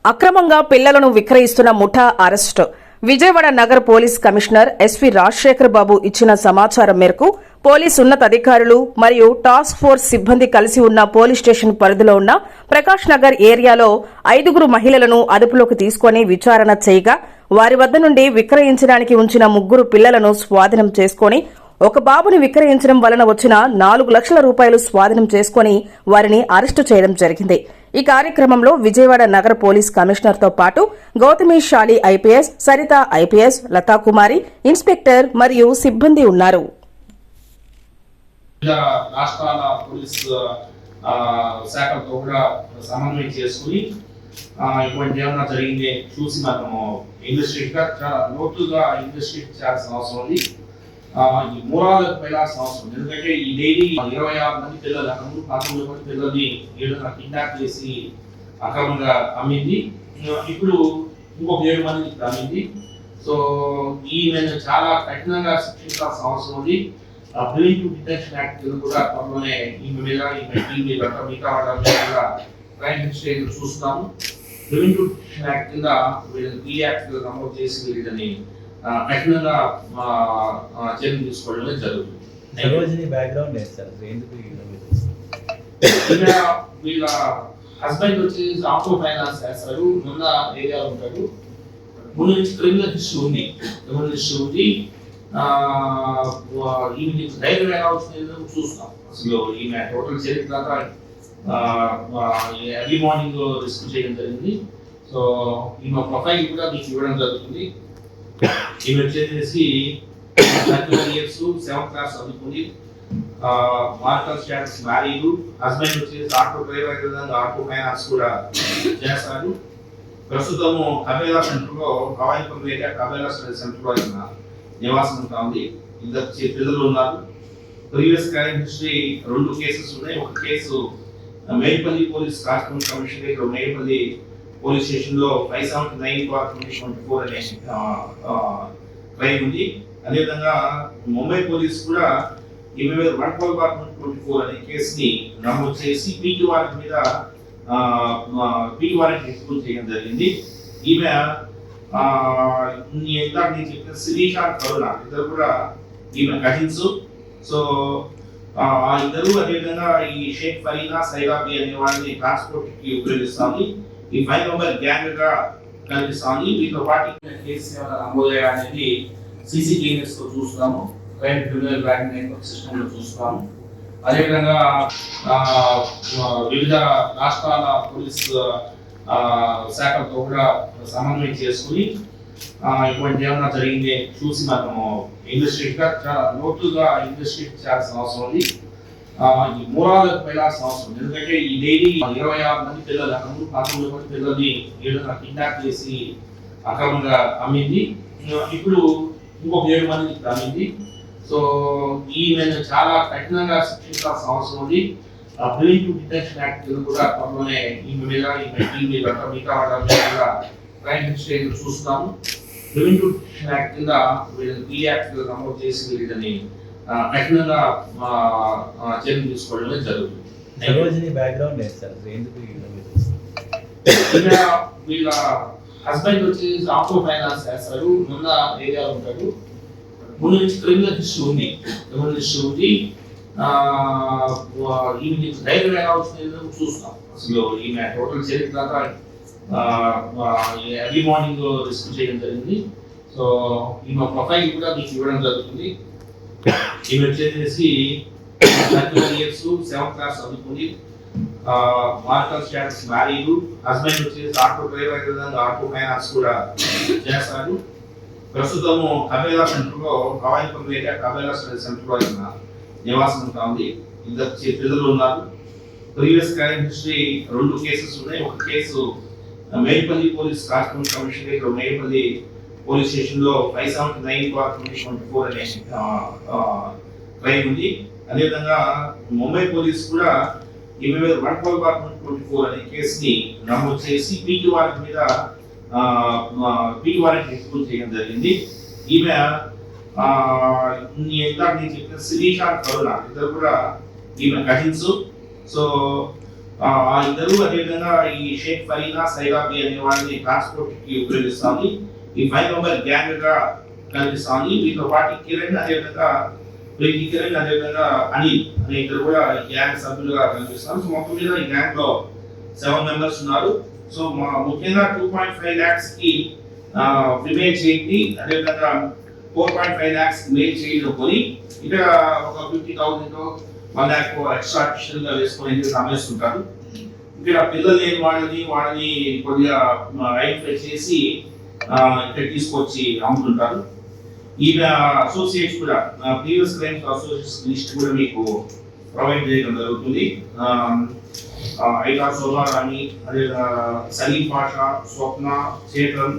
అక్రమంగా పిల్లలను విక్రయిస్తున్న ముఠా అరెస్టు. విజయవాడ నగర పోలీస్ కమిషనర్ ఎస్వి రాజశేఖర్ బాబు ఇచ్చిన సమాచారం మేరకు పోలీసు ఉన్నతాధికారులు మరియు టాస్క్ ఫోర్స్ సిబ్బంది కలిసి ఉన్న పోలీస్ స్టేషన్ పరిధిలో ఉన్న ప్రకాష్ నగర్ ఏరియాలో 5 మహిళలను అదుపులోకి తీసుకుని విచారణ చేయగా వారి వద్ద నుండి విక్రయించడానికి ఉంచిన 3 పిల్లలను స్వాధీనం చేసుకుని ఒక బాబుని విక్రయించడం వలన వచ్చిన 4 లక్షల రూపాయలు స్వాధీనం చేసుకుని వారిని అరెస్టు చేయడం జరిగింది. ఈ కార్యక్రమంలో విజయవాడ నగర పోలీస్ కమిషనర్ తో పాటు Gautami Shali IPS, Saritha IPS, Lathakumari inspector మరియు సిబ్బంది ఉన్నారు. రాష్ట్రాల పోలీస్ శాఖలతో కూడా సమన్వయం చేసుకుని ఇటువంటి ఏమన్నా జరిగింది చూసి మనము ఇన్వెస్టిగేట్ గా చాలా లోతుగా ఇన్వెస్టిగేట్ చేయాల్సిన అవసరం ఉంది. ఈ మూలాలకు వెళ్ళాల్సిన అవసరం, ఎందుకంటే ఈ డైలీ 26 మంది పిల్లలు 19 మంది పిల్లల్ని ఏదైనా కిడ్నాప్ చేసి అక్రమంగా అమ్మింది. ఇప్పుడు ఇంకొక 7 మంది అమ్మింది. సో ఈ నేను చాలా కఠినంగా శిక్షించాల్సిన అవసరం ఉంది. ప్రివెంటివ్ డిటెన్షన్ యాక్ట్ కూడా త్వరలోనే ఈమె మీద మిగతా వాళ్ళ మీద క్రైమ్ హిస్టరీ చూస్తున్నాము. ప్రివెంటివ్ డిటెన్షన్ యాక్ట్ కింద వీళ్ళని ఈ యాక్ట్ నమోదు చేసి వీళ్ళని కఠినంగా చర్యలు తీసుకోవడమే జరుగుతుంది. బ్యాక్గ్రౌండ్ వీళ్ళ హస్బెండ్ వచ్చి ఆటో ఫైనాన్స్ చేస్తారు, మొన్న ఏరియాలో ఉంటాడు. ముందు నుంచి క్రిమినల్ హిస్టరీ ఉంది, ఈమె ధైర్యం ఎలా వచ్చింది చూస్తాం. అసలు ఈమె టోటల్ చరిత్ర ఎర్లీ మార్నింగ్ రిస్క్ చేయడం జరిగింది. సో ఈమె ప్రొఫైల్ కూడా మీకు ఇవ్వడం జరుగుతుంది. ఈమె వచ్చేసి 31 years, 7th class చదువుకుంది. మార్కల్ స్టాటస్ మ్యారీడ్, హస్బెండ్ వచ్చేసి ఆటో డ్రైవర్, ఆటో ఫైనాన్స్ కూడా చేస్తారు. ప్రస్తుతము కబేలా సెంటర్ లో కవాయిపల్లి ఏరియా కబేలా సెంటర్ లో నివాసం ఉంటా ఉంది. 2 పిల్లలు ఉన్నారు. ప్రీవియస్ క్రైమ్ హిస్టరీ 2 కేసెస్ ఉన్నాయి. ఒక case Medipally police constable commissionerate Medipally police station లో 579/2024 అనే క్రైమ్ ఉంది. అదేవిధంగా ముంబై పోలీస్ కూడా ఈమె మీద 112/2024 అనే కేసుని నమోదు చేసి పీటీ వారెంట్ మీద ఎగ్జిక్యూట్ చేయడం జరిగింది. ఈమె ఇందాక నేను చెప్పిన శిరీష, కరుణ ఇద్దరు కూడా ఈమె కజిన్స్. సో ఆ ఇద్దరు అదేవిధంగా ఈ షేక్ ఫరీనా, సైరాబీ అనే వాళ్ళని ట్రాన్స్పోర్ట్ కి ఉపయోగిస్తాము. ఈ 5 మెంబర్ గ్యాంగ్ గా కనిపిస్తాము. వీటితో పాటు కేసు నమోదు అనేది సీసీ కెమెరాస్ తో చూస్తున్నాము, crime criminal branch network system లో చూస్తున్నాము. అదేవిధంగా వివిధ రాష్ట్రాల పోలీస్ శాఖలతో కూడా సమన్వయం చేసుకుని ఇటువంటి ఏమన్నా జరిగింది చూసి మనము ఇన్వెస్టిగేట్ గా చాలా లోతుగా ఇన్వెస్టిగేట్ చేయాల్సిన అవసరం ఉంది. ఈ మూలాలకు వెళ్ళాల్సిన అవసరం, ఎందుకంటే ఈ డైలీ 26 మంది పిల్లలు 19 మంది పిల్లల్ని ఏదైనా కిడ్నాప్ చేసి అక్రమంగా అమ్మింది. ఇప్పుడు ఇంకొక 7 మంది అమ్మింది. సో ఈ నేను చాలా కఠినంగా శిక్షించాల్సిన అవసరం ఉంది. ప్రివెంటివ్ డిటెన్షన్ యాక్ట్ కూడా త్వరలోనే ఈమె మీద మిగతా వాళ్ళ మీద క్రైమ్ హిస్టరీ చూస్తున్నాము. ప్రివెంటివ్ డిటెన్షన్ యాక్ట్ కింద వీళ్ళని ఈ యాక్ట్ నమోదు చేసి వీళ్ళని కఠినంగా చర్యలు తీసుకోవడమే జరుగుతుంది. బ్యాక్గ్రౌండ్ వీళ్ళ హస్బెండ్ వచ్చి ఆటో ఫైనాన్స్ చేస్తారు, మొన్న ఏరియాలో ఉంటాడు. ముందు నుంచి క్రిమినల్ హిస్టరీ ఉంది. ఈమె ధైర్యం ఎలా వచ్చింది చూస్తాం. అసలు ఈమె టోటల్ చరిత్ర ఎర్లీ మార్నింగ్ రిస్క్ చేయడం జరిగింది. సో ఈమె ప్రొఫైల్ కూడా మీకు ఇవ్వడం జరుగుతుంది. ఈమె వచ్చేసి 31 years, 7th class చదువుకుంది. మార్కల్ స్టాటస్ మ్యారీడ్, హస్బెండ్ వచ్చేసి ఆటో డ్రైవర్, ఆటో ఫైనాన్స్ కూడా చేస్తారు. ప్రస్తుతము కబేలా సెంటర్ లో కవాయిపల్లి ఏరియా కబేలా సెంటర్ లో నివాసం ఉంటా ఉంది. 2 పిల్లలు ఉన్నారు. ప్రీవియస్ క్రైమ్ హిస్టరీ 2 కేసెస్ ఉన్నాయి. ఒక case Medipally police constable commissionerate Medipally police station లో 579/2024 అనే క్రైమ్ ఉంది. అదేవిధంగా ముంబై పోలీస్ కూడా ఈమె మీద 112/2024 అనే కేసుని నమోదు చేసి పీటీ వారెంట్ మీద ఎగ్జిక్యూట్ చేయడం జరిగింది. ఈమె ఇందాక నేను చెప్పిన శిరీష, కరుణ ఇద్దరు కూడా ఈమె కజిన్స్. సో ఆ ఇద్దరు అదేవిధంగా ఈ షేక్ ఫరీనా సైరాబీ అనే వాళ్ళని ట్రాన్స్పోర్ట్ కి ఉపయోగిస్తాను. ఈ 5 మెంబర్ గ్యాంగ్ గా కనిపిస్తాను. వీటితో పాటు కిరణ్ అదేవిధంగా అదేవిధంగా అనిల్ అనే ఇద్దరు కూడా గ్యాంగ్ సభ్యులుగా కనిపిస్తారు. సో మొత్తం మీద ఈ గ్యాంగ్ లో 7 మెంబర్స్ ఉన్నారు. సో ముఖ్యంగా 2.5 lakhs కి ఫిమేల్ చేయండి, అదేవిధంగా 4.5 lakhs మేల్ చేయండి కొని ఇక్కడ ఒక 50,000 1 lakh ఎక్స్ట్రా అడిషనల్ గా వేసుకొని అమ్మేస్తుంటారు. ఇక్కడ పిల్లలు లేని వాళ్ళని కొద్దిగా ఐడెంటిఫై చేసి ఇక్కడ తీసుకొచ్చి అమ్ముతుంటారు. ఈ అసోసియేట్స్ కూడా ప్రీవియస్ క్రైమ్స్ అసోసియేట్స్ లిస్ట్ కూడా మీకు ప్రొవైడ్ చేయడం జరుగుతుంది. ఐదా సోలారాణి, అదే సలీం పాషా, స్వప్న, చేతన్,